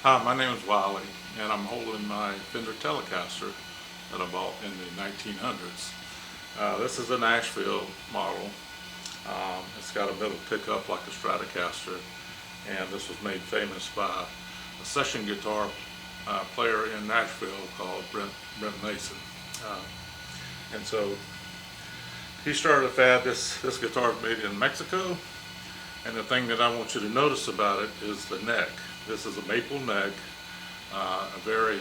Hi, my name is Wiley, and I'm holding my Fender Telecaster that I bought in the 1900s. This is a Nashville model. It's got a middle pickup like a Stratocaster, and this was made famous by a session guitar player in Nashville called Brent Mason. And so he started a fad. This guitar is made in Mexico, and the thing that I want you to notice about it is the neck. This is a maple neck, a very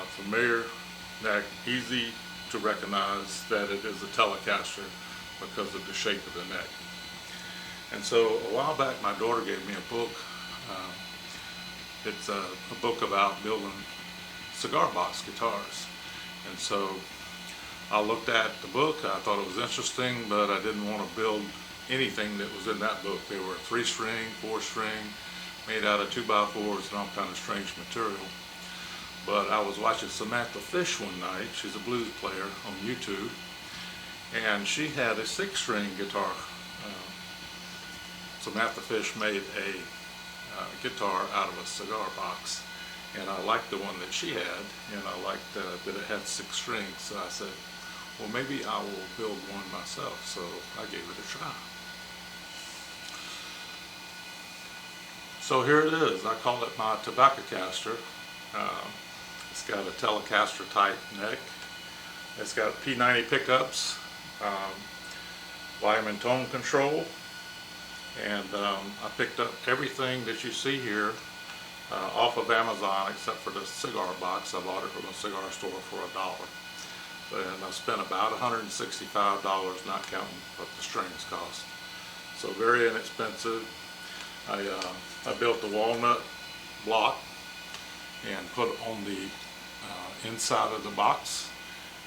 familiar neck, easy to recognize that it is a Telecaster because of the shape of the neck. And so a while back my daughter gave me a book. It's a book about building cigar box guitars. And so I looked at the book, I thought it was interesting, but I didn't want to build anything that was in that book. They were 3-string, 4-string, made out of 2x4s and all kind of strange material. But I was watching Samantha Fish one night. She's a blues player on YouTube, and she had a 6-string guitar. Samantha Fish made a guitar out of a cigar box, and I liked the one that she had, and I liked that it had 6 strings. So I said, well, maybe I will build one myself. So I gave it a try. So here it is. I call it my TobaccoCaster. It's got a Telecaster type neck. It's got P90 pickups, volume and tone control, and I picked up everything that you see here off of Amazon except for the cigar box. I bought it from a cigar store for $1. And I spent about $165, not counting what the strings cost. So very inexpensive. I built the walnut block and put it on the inside of the box,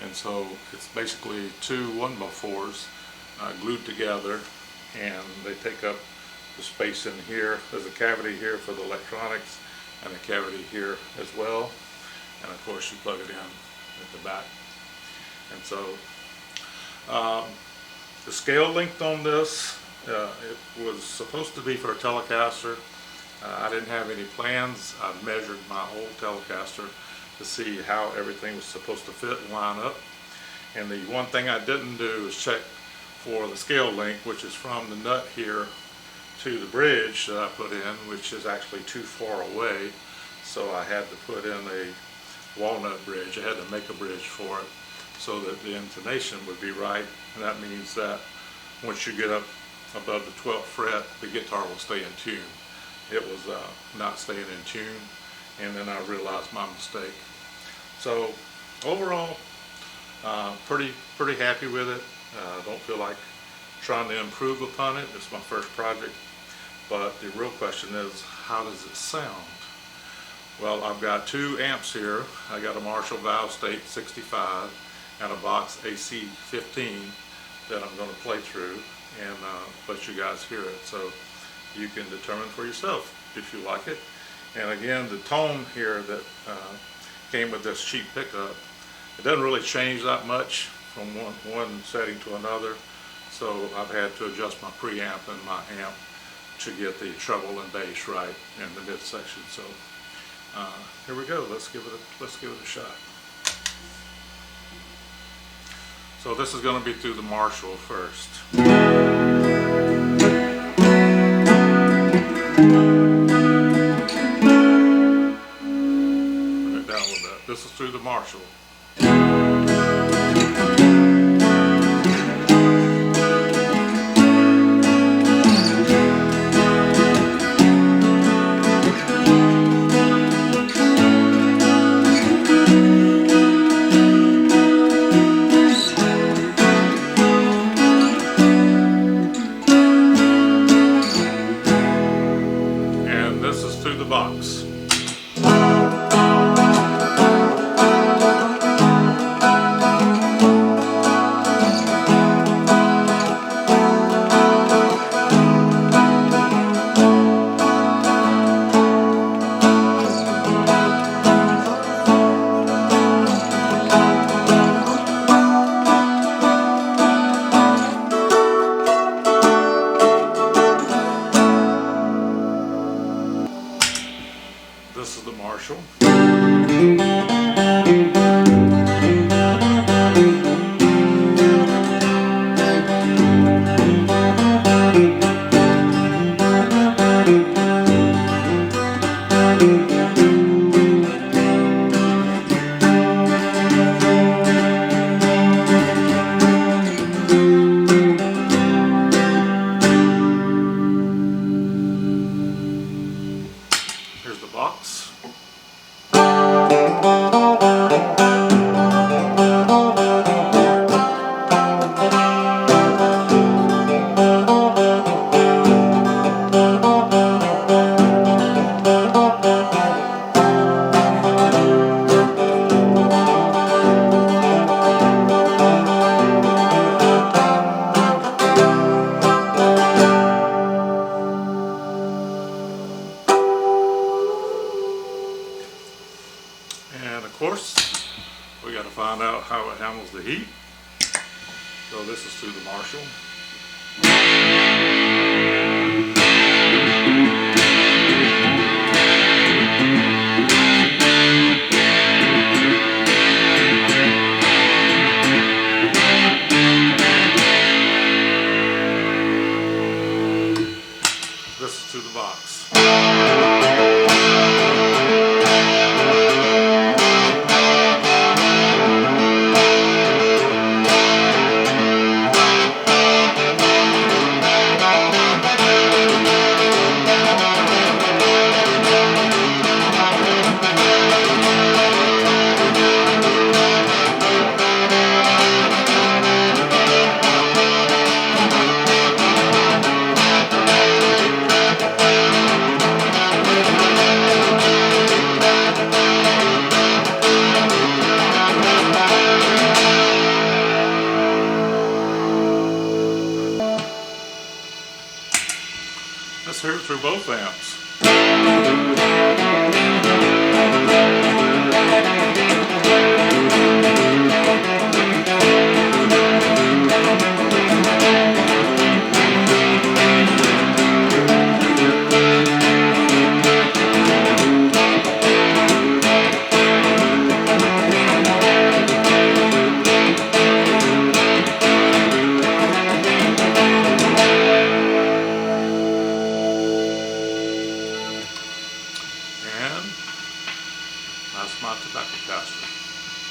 and so it's basically 2 1x4s glued together, and they take up the space in here. There's a cavity here for the electronics and a cavity here as well, and of course you plug it in at the back. And so the scale length on this, it was supposed to be for a Telecaster. I didn't have any plans. I measured my old Telecaster to see how everything was supposed to fit and line up. And the one thing I didn't do is check for the scale length, which is from the nut here to the bridge that I put in, which is actually too far away. So I had to put in a walnut bridge. I had to make a bridge for it so that the intonation would be right. And that means that once you get up above the 12th fret, the guitar will stay in tune. It was not staying in tune, and then I realized my mistake. So overall, pretty happy with it. Don't feel like trying to improve upon it. It's my first project, but the real question is, how does it sound? Well, I've got 2 amps here. I got a Marshall Valve State 65 and a Box AC 15 that I'm going to play through and let you guys hear it, so you can determine for yourself if you like it. And again, the tone here that came with this cheap pickup, it doesn't really change that much from one setting to another, so I've had to adjust my preamp and my amp to get the treble and bass right in the midsection. So here we go. Let's give it a shot. So this is going to be through the Marshall first. Bring it down a little bit. This is through the Marshall. This is through the box. This is the Marshall. Here's the box. And of course, we got to find out how it handles the heat. So this is through the Marshall. This is through the box. Let's hear it through both amps.